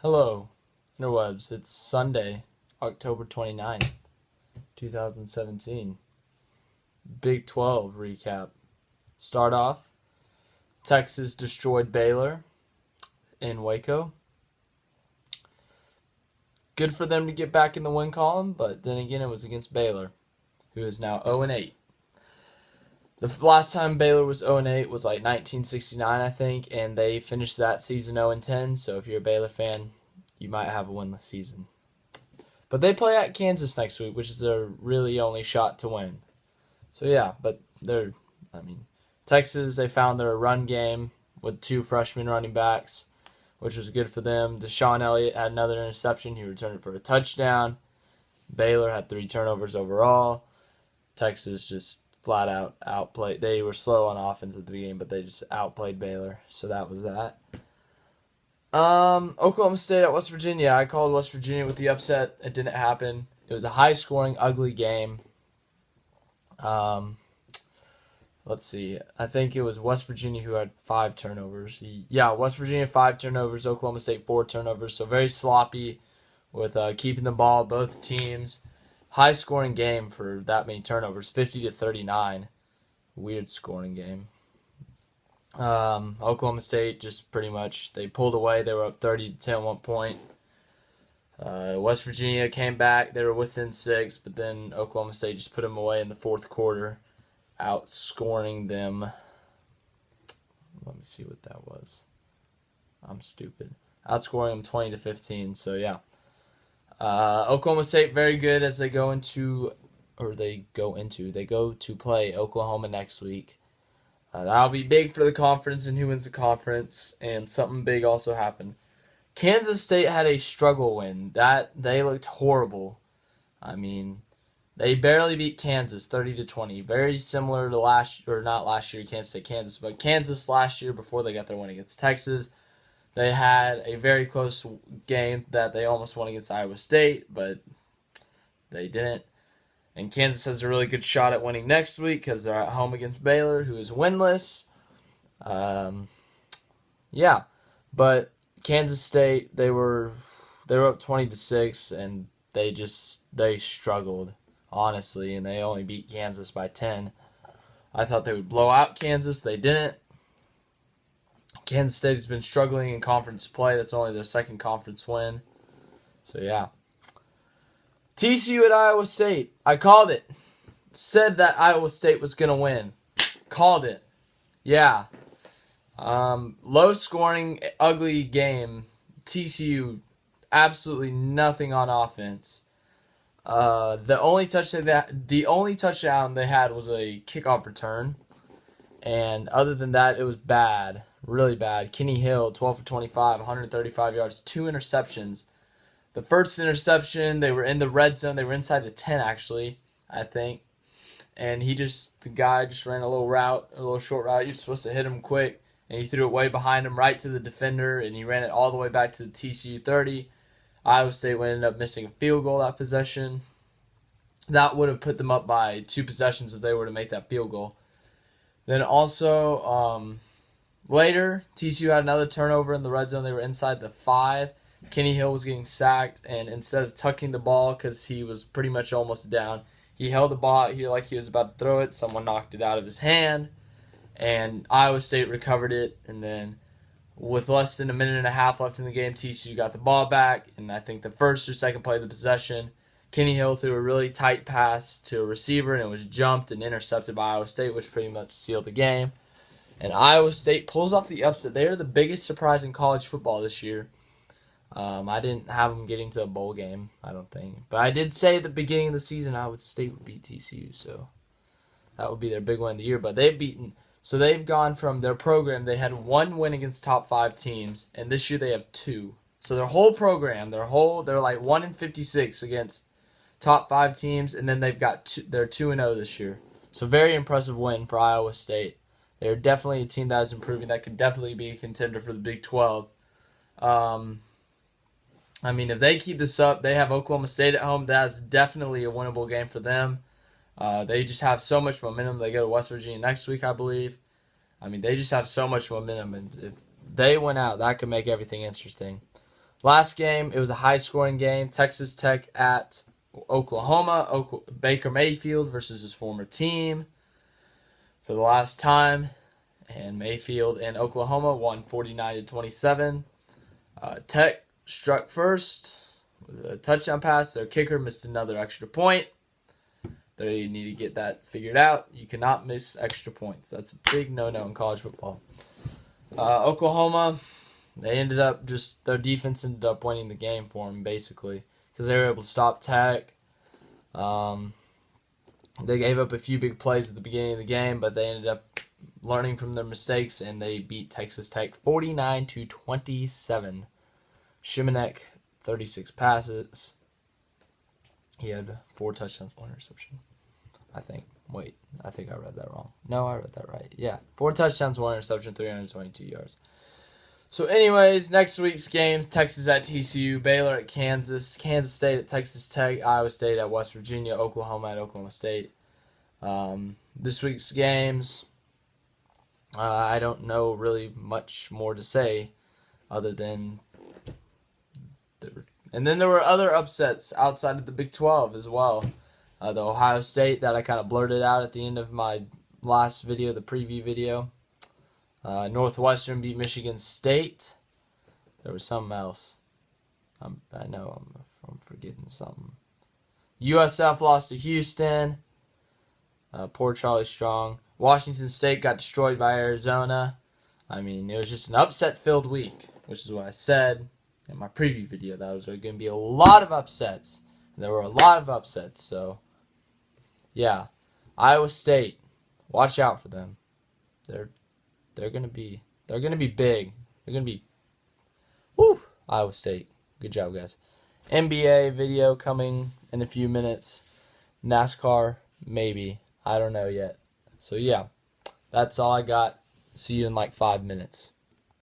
Hello, interwebs. It's Sunday, October 29th, 2017. Big 12 recap. Start off, Texas destroyed Baylor in Waco. Good for them to get back in the win column, but then again it was against Baylor, who is now 0-8. The last time Baylor was 0-8 was like 1969, I think, and they finished that season 0-10, so if you're a Baylor fan, you might have a winless season. But they play at Kansas next week, which is their really only shot to win. So yeah, but Texas, they found their run game with two freshman running backs, which was good for them. Deshaun Elliott had another interception. He returned it for a touchdown. Baylor had 3 turnovers overall. Texas just flat out outplayed. They were slow on offense at the beginning, but they just outplayed Baylor. So that was that. Oklahoma State at West Virginia. I called West Virginia with the upset. It didn't happen. It was a high-scoring, ugly game. Let's see. I think it was West Virginia who had 5 turnovers. West Virginia 5 turnovers. Oklahoma State 4 turnovers. So very sloppy with keeping the ball, both teams. High-scoring game for that many turnovers, 50-39. Weird scoring game. Oklahoma State just pretty much, they pulled away. They were up 30-10 at one point. West Virginia came back. They were within 6, but then Oklahoma State just put them away in the fourth quarter, outscoring them. Let me see what that was. I'm stupid. Outscoring them 20-15. So yeah, Oklahoma State very good as they go to play Oklahoma next week. That'll be big for the conference and who wins the conference. And something big also happened. Kansas State had a struggle win. They looked horrible. They barely beat Kansas 30-20. Very similar to Kansas, but Kansas last year before they got their win against Texas. They had a very close game that they almost won against Iowa State, but they didn't. And Kansas has a really good shot at winning next week because they're at home against Baylor, who is winless. But Kansas State, they were up 20-6, and they struggled, honestly, and they only beat Kansas by 10. I thought they would blow out Kansas. They didn't. Kansas State has been struggling in conference play. That's only their second conference win. So yeah. TCU at Iowa State. I called it. Said that Iowa State was going to win. Called it. Yeah. Low scoring, ugly game. TCU, absolutely nothing on offense. The only touchdown they had was a kickoff return. And other than that, it was bad. Really bad. Kenny Hill, 12 for 25, 135 yards, 2 interceptions. The first interception, they were in the red zone. They were inside the 10, actually, I think. And the guy just ran a little short route. You're supposed to hit him quick. And he threw it way behind him, right to the defender. And he ran it all the way back to the TCU 30. Iowa State ended up missing a field goal that possession. That would have put them up by 2 possessions if they were to make that field goal. Then also, later, TCU had another turnover in the red zone. They were inside the 5. Kenny Hill was getting sacked, and instead of tucking the ball because he was pretty much almost down, he held the ball here like he was about to throw it. Someone knocked it out of his hand, and Iowa State recovered it. And then with less than a minute and a half left in the game, TCU got the ball back, and I think the first or second play of the possession, Kenny Hill threw a really tight pass to a receiver, and it was jumped and intercepted by Iowa State, which pretty much sealed the game. And Iowa State pulls off the upset. They are the biggest surprise in college football this year. I didn't have them getting to a bowl game, I don't think. But I did say at the beginning of the season Iowa State would beat TCU, so that would be their big win of the year. But they've gone from their program, they had 1 win against top 5 teams, and this year they have 2. So their whole program, they're like 1-56 against top 5 teams, and then they're 2-0 this year. So very impressive win for Iowa State. They're definitely a team that is improving. That could definitely be a contender for the Big 12. If they keep this up, they have Oklahoma State at home. That's definitely a winnable game for them. They just have so much momentum. They go to West Virginia next week, I believe. They just have so much momentum, and if they win out, that could make everything interesting. Last game, it was a high-scoring game. Texas Tech at Oklahoma. Baker Mayfield versus his former team for the last time. And Mayfield and Oklahoma won 49-27. Tech struck first with a touchdown pass. Their kicker missed another extra point. They need to get that figured out. You cannot miss extra points. That's a big no-no in college football. Oklahoma, their defense ended up winning the game for them, basically, because they were able to stop Tech. They gave up a few big plays at the beginning of the game, but they ended up learning from their mistakes, and they beat Texas Tech 49-27. Shimanek, 36 passes. He had 4 touchdowns, 1 interception. I think. Wait, I think I read that wrong. No, I read that right. Yeah, 4 touchdowns, 1 interception, 322 yards. So anyways, next week's games, Texas at TCU, Baylor at Kansas, Kansas State at Texas Tech, Iowa State at West Virginia, Oklahoma at Oklahoma State. This week's games, I don't know really much more to say other than... And then there were other upsets outside of the Big 12 as well. The Ohio State that I kind of blurted out at the end of my last video, the preview video. Northwestern beat Michigan State. There was something else. I know I'm forgetting something. USF lost to Houston. Poor Charlie Strong. Washington State got destroyed by Arizona. I mean, it was just an upset-filled week, which is what I said in my preview video. That was going to be a lot of upsets. There were a lot of upsets, so yeah. Iowa State, watch out for them. They're gonna be big. They're gonna be Iowa State. Good job, guys. NBA video coming in a few minutes. NASCAR, maybe. I don't know yet. So yeah, that's all I got. See you in like 5 minutes.